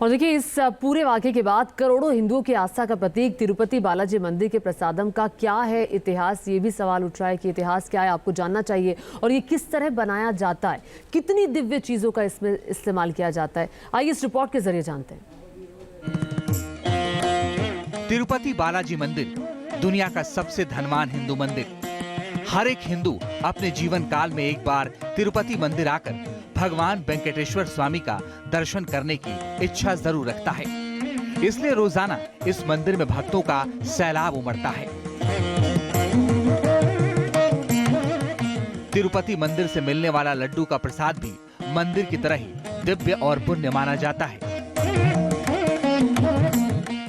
और देखिए, इस पूरे वाक़े के बाद करोड़ों हिंदुओं की आस्था का प्रतीक तिरुपति बालाजी मंदिर के प्रसादम का क्या है इतिहास, ये भी सवाल उठ रहा है कि इतिहास क्या है, आपको जानना चाहिए। और ये किस तरह बनाया जाता है, कितनी दिव्य चीज़ों का इसमें इस्तेमाल किया जाता है, आइए इस रिपोर्ट के जरिए जानते हैं। तिरुपति बालाजी मंदिर दुनिया का सबसे धनवान हिंदू मंदिर। हर एक हिंदू अपने जीवन काल में एक बार तिरुपति मंदिर आकर भगवान वेंकटेश्वर स्वामी का दर्शन करने की इच्छा जरूर रखता है। इसलिए रोजाना इस मंदिर में भक्तों का सैलाब उमड़ता है। तिरुपति मंदिर से मिलने वाला लड्डू का प्रसाद भी मंदिर की तरह ही दिव्य और पुण्य माना जाता है।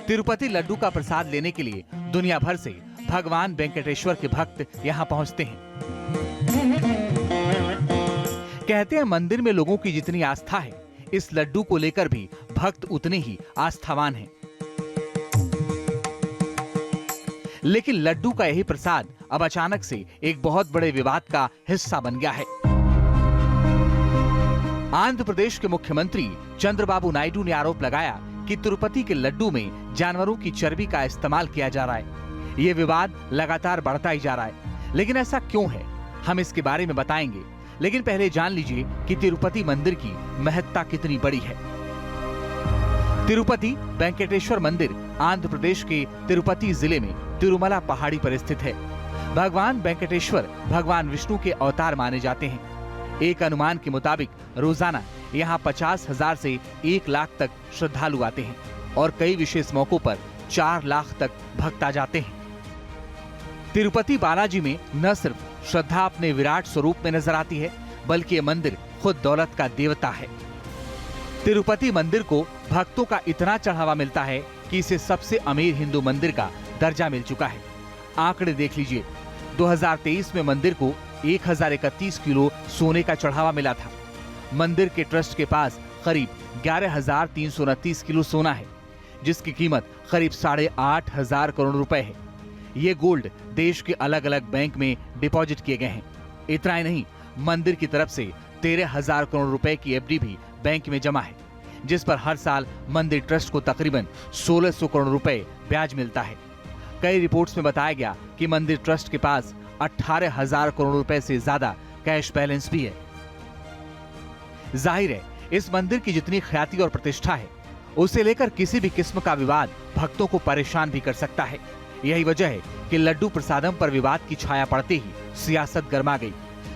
तिरुपति लड्डू का प्रसाद लेने के लिए दुनिया भर से भगवान वेंकटेश्वर के भक्त यहाँ पहुँचते हैं। कहते हैं मंदिर में लोगों की जितनी आस्था है, इस लड्डू को लेकर भी भक्त उतने ही आस्थावान हैं। लेकिन लड्डू का यही प्रसाद अब अचानक से एक बहुत बड़े विवाद का हिस्सा बन गया है। आंध्र प्रदेश के मुख्यमंत्री चंद्रबाबू नायडू ने आरोप लगाया कि तिरुपति के लड्डू में जानवरों की चर्बी का इस्तेमाल किया जा रहा है। ये विवाद लगातार बढ़ता ही जा रहा है। लेकिन ऐसा क्यों है, हम इसके बारे में बताएंगे। लेकिन पहले जान लीजिए कि तिरुपति मंदिर की महत्ता कितनी बड़ी है। तिरुपति वेंकटेश्वर मंदिर आंध्र प्रदेश के तिरुपति जिले में तिरुमला पहाड़ी पर स्थित है। भगवान वेंकटेश्वर भगवान विष्णु के अवतार माने जाते हैं। एक अनुमान के मुताबिक रोजाना यहाँ 50,000 से 1 लाख तक श्रद्धालु आते हैं और कई विशेष मौकों पर 4 लाख तक भक्त आ जाते हैं। तिरुपति बालाजी में न सिर्फ श्रद्धा अपने विराट स्वरूप में नजर आती है, बल्कि ये मंदिर खुद दौलत का देवता है। तिरुपति मंदिर को भक्तों का इतना चढ़ावा मिलता है कि इसे सबसे अमीर हिंदू मंदिर का दर्जा मिल चुका है। आंकड़े देख लीजिए, 2023 में मंदिर को 1031 किलो सोने का चढ़ावा मिला था। मंदिर के ट्रस्ट के पास करीब 11,329 किलो सोना है, जिसकी कीमत करीब 8,500 करोड़ रुपए है। ये गोल्ड देश के अलग अलग बैंक में डिपॉजिट किए गए हैं। इतना ही नहीं, मंदिर की तरफ से 13,000 करोड़ रुपए की एफडी भी बैंक में जमा है, जिस पर हर साल मंदिर ट्रस्ट को तकरीबन 1,600 करोड़ रुपए ब्याज मिलता है। कई रिपोर्ट्स में बताया गया कि मंदिर ट्रस्ट के पास 18,000 करोड़ रुपए से ज्यादा कैश बैलेंस भी है। जाहिर है, इस मंदिर की जितनी ख्याति और प्रतिष्ठा है, उसे लेकर किसी भी किस्म का विवाद भक्तों को परेशान भी कर सकता है। यही वजह है कि लड्डू प्रसादम पर विवाद की छाया पड़ते ही सियासत गर्मा गई।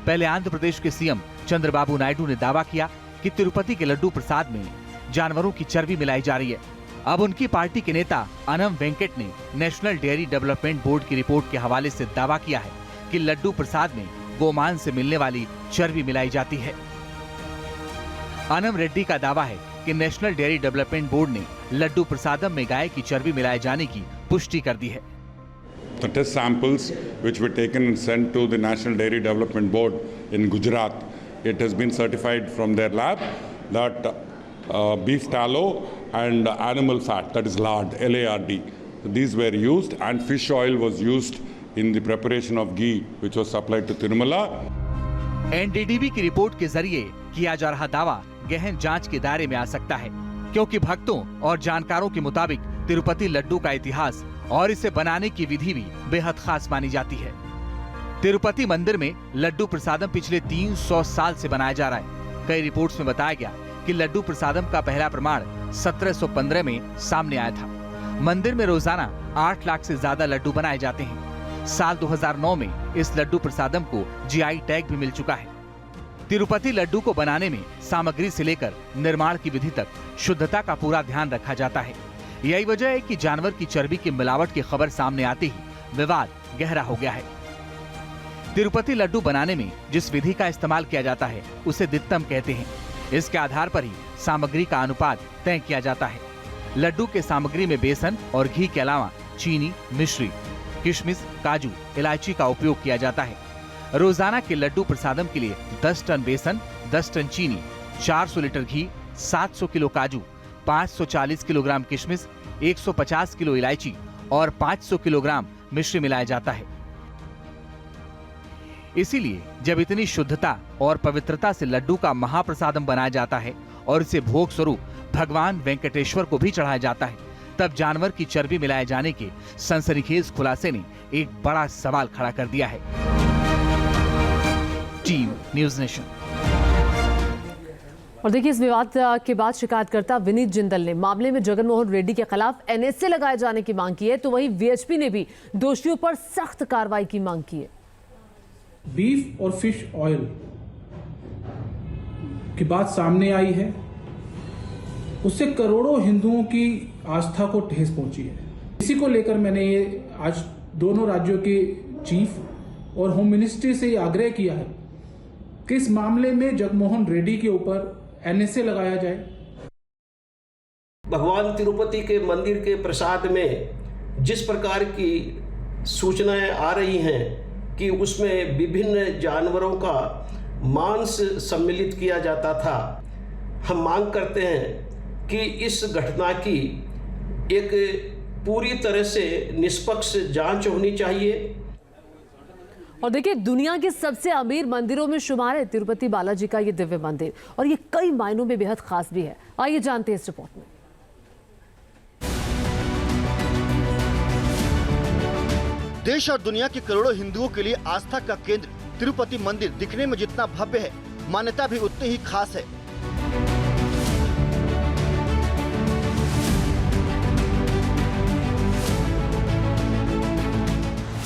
पहले आंध्र प्रदेश के सीएम चंद्रबाबू नायडू ने दावा किया कि तिरुपति के लड्डू प्रसाद में जानवरों की चर्बी मिलाई जा रही है। अब उनकी पार्टी के नेता अनम वेंकट ने नेशनल डेयरी डेवलपमेंट बोर्ड की रिपोर्ट के हवाले से दावा किया है कि लड्डू प्रसाद में गोमांस से मिलने वाली चर्बी मिलाई जाती है। अनम रेड्डी का दावा है कि नेशनल डेयरी डेवलपमेंट बोर्ड ने लड्डू प्रसादम में गाय की चर्बी मिलाए जाने की पुष्टि कर दी है। The test samples which were taken and sent to the National Dairy Development Board in Gujarat, it has been certified from their lab that beef tallow and animal fat, that is lard, LARD, these were used, and fish oil was used in the preparation of ghee which was supplied to Tirumala. NDDB की report के जरिए किया जा रहा दावा गहन जांच के दायरे में आ सकता है, क्योंकि भक्तों और जानकारों के मुताबिक तिरुपति लड्डू का इतिहास और इसे बनाने की विधि भी बेहद खास मानी जाती है। तिरुपति मंदिर में लड्डू प्रसादम पिछले 300 साल से बनाया जा रहा है। कई रिपोर्ट्स में बताया गया कि लड्डू प्रसादम का पहला प्रमाण 1715 में सामने आया था। मंदिर में रोजाना 8 लाख से ज्यादा लड्डू बनाए जाते हैं। साल 2009 में इस लड्डू प्रसादम को जीआई टैग भी मिल चुका है। तिरुपति लड्डू को बनाने में सामग्री से लेकर निर्माण की विधि तक शुद्धता का पूरा ध्यान रखा जाता है। यही वजह है कि जानवर की चर्बी की मिलावट की खबर सामने आते ही विवाद गहरा हो गया है। तिरुपति लड्डू बनाने में जिस विधि का इस्तेमाल किया जाता है उसे दित्तम कहते हैं। इसके आधार पर ही सामग्री का अनुपात तय किया जाता है। लड्डू के सामग्री में बेसन और घी के अलावा चीनी, मिश्री, किशमिश, काजू, इलायची का उपयोग किया जाता है। रोजाना के लड्डू प्रसादम के लिए 10 टन बेसन, 10 टन चीनी, 400 लीटर घी, 700 किलो काजू, 540 किलोग्राम किशमिश, 150 किलो इलायची और 500 किलोग्राम मिश्री मिलाया जाता है। इसीलिए जब इतनी शुद्धता और पवित्रता से लड्डू का महाप्रसादम बनाया जाता है और इसे भोग स्वरूप भगवान वेंकटेश्वर को भी चढ़ाया जाता है, तब जानवर की चर्बी मिलाए जाने के सनसनीखेज खुलासे ने एक बड़ा सवाल खड़ा कर दिया है। Team news nation. और देखिए, इस विवाद के बाद शिकायतकर्ता विनीत जिंदल ने मामले में जगनमोहन रेड्डी के खिलाफ एनएसए लगाए जाने की मांग की है, तो वहीं वीएचपी ने भी दोषियों पर सख्त कार्रवाई की मांग की है। बीफ और फिश ऑयल की बात सामने आई है, उससे करोड़ों हिंदुओं की आस्था को ठेस पहुंची है। इसी को लेकर मैंने ये आज दोनों राज्यों के चीफ और होम मिनिस्ट्री से ये आग्रह किया है कि इस मामले में जगनमोहन रेड्डी के ऊपर एनएसए लगाया जाए। भगवान तिरुपति के मंदिर के प्रसाद में जिस प्रकार की सूचनाएं आ रही हैं कि उसमें विभिन्न जानवरों का मांस सम्मिलित किया जाता था, हम मांग करते हैं कि इस घटना की एक पूरी तरह से निष्पक्ष जांच होनी चाहिए। और देखिए, दुनिया के सबसे अमीर मंदिरों में शुमार है तिरुपति बालाजी का ये दिव्य मंदिर, और ये कई मायनों में बेहद खास भी है। आइए जानते हैं इस रिपोर्ट में। देश और दुनिया के करोड़ों हिंदुओं के लिए आस्था का केंद्र तिरुपति मंदिर दिखने में जितना भव्य है, मान्यता भी उतनी ही खास है।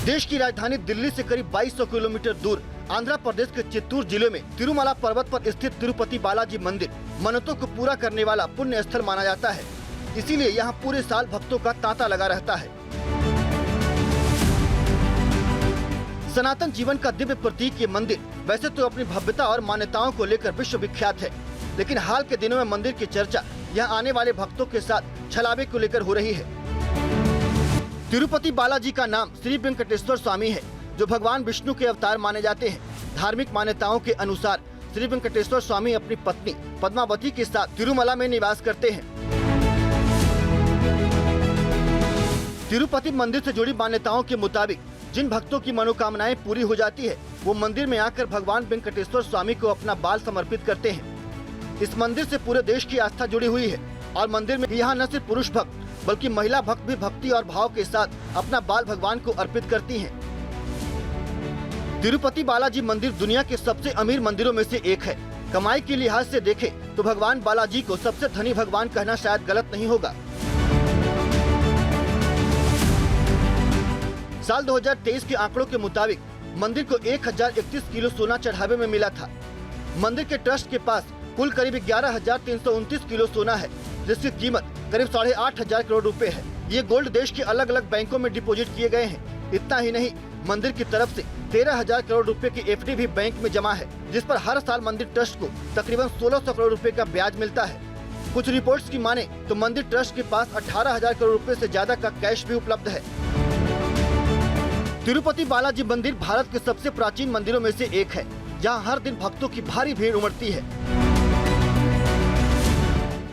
देश की राजधानी दिल्ली से करीब 2200 किलोमीटर दूर आंध्र प्रदेश के चित्तूर जिले में तिरुमला पर्वत पर स्थित तिरुपति बालाजी मंदिर मन्नतों को पूरा करने वाला पुण्य स्थल माना जाता है। इसीलिए यहाँ पूरे साल भक्तों का तांता लगा रहता है। सनातन जीवन का दिव्य प्रतीक ये मंदिर वैसे तो अपनी भव्यता और मान्यताओं को लेकर विश्व विख्यात है, लेकिन हाल के दिनों में मंदिर की चर्चा यहाँ आने वाले भक्तों के साथ छलावे को लेकर हो रही है। तिरुपति बालाजी का नाम श्री वेंकटेश्वर स्वामी है, जो भगवान विष्णु के अवतार माने जाते हैं। धार्मिक मान्यताओं के अनुसार श्री वेंकटेश्वर स्वामी अपनी पत्नी पद्मावती के साथ तिरुमला में निवास करते हैं। तिरुपति मंदिर से जुड़ी मान्यताओं के मुताबिक जिन भक्तों की मनोकामनाएं पूरी हो जाती है, वो मंदिर में आकर भगवान वेंकटेश्वर स्वामी को अपना बाल समर्पित करते हैं। इस मंदिर से पूरे देश की आस्था जुड़ी हुई है और मंदिर में यहाँ न सिर्फ पुरुष भक्त बल्कि महिला भक्त भी भक्ति और भाव के साथ अपना बाल भगवान को अर्पित करती हैं। तिरुपति बालाजी मंदिर दुनिया के सबसे अमीर मंदिरों में से एक है। कमाई के लिहाज से देखें तो भगवान बालाजी को सबसे धनी भगवान कहना शायद गलत नहीं होगा। साल 2023 के आंकड़ों के मुताबिक मंदिर को 1031 किलो सोना चढ़ावे में मिला था। मंदिर के ट्रस्ट के पास कुल करीब 11,329 किलो सोना है, जिसकी कीमत करीब 8,500 करोड़ रुपए है। ये गोल्ड देश के अलग अलग बैंकों में डिपॉजिट किए गए हैं। इतना ही नहीं, मंदिर की तरफ से 13,000 करोड़ रुपए की एफडी भी बैंक में जमा है, जिस पर हर साल मंदिर ट्रस्ट को तकरीबन 1,600 करोड़ रुपए का ब्याज मिलता है। कुछ रिपोर्ट्स की माने तो मंदिर ट्रस्ट के पास 18,000 करोड़ रुपए से ज्यादा का कैश भी उपलब्ध है। तिरुपति बालाजी मंदिर भारत के सबसे प्राचीन मंदिरों में से एक है, जहां हर दिन भक्तों की भारी भीड़ उमड़ती है।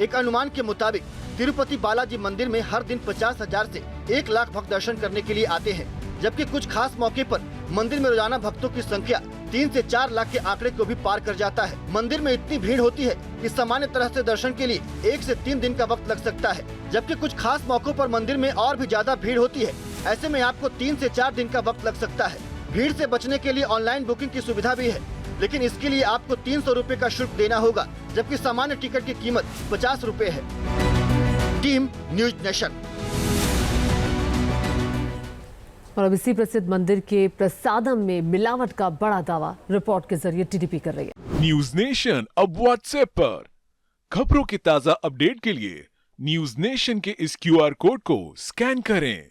एक अनुमान के मुताबिक तिरुपति बालाजी मंदिर में हर दिन 50,000 से 1 लाख भक्त दर्शन करने के लिए आते हैं, जबकि कुछ खास मौके पर मंदिर में रोजाना भक्तों की संख्या 3 से 4 लाख के आंकड़े को भी पार कर जाता है। मंदिर में इतनी भीड़ होती है कि सामान्य तरह से दर्शन के लिए 1 से 3 दिन का वक्त लग सकता है, जबकि कुछ खास मौकों पर मंदिर में और भी ज्यादा भीड़ होती है। ऐसे में आपको 3 से 4 दिन का वक्त लग सकता है। भीड़ से बचने के लिए ऑनलाइन बुकिंग की सुविधा भी है, लेकिन इसके लिए आपको 300 रुपए का शुल्क देना होगा, जबकि सामान्य टिकट की कीमत 50 रुपए है। Team news nation. और अब इसी प्रसिद्ध मंदिर के प्रसादम में मिलावट का बड़ा दावा रिपोर्ट के जरिए टीडीपी कर रही है। न्यूज़ नेशन अब व्हाट्सएप पर खबरों की ताजा अपडेट के लिए न्यूज़ नेशन के इस QR कोड को स्कैन करें।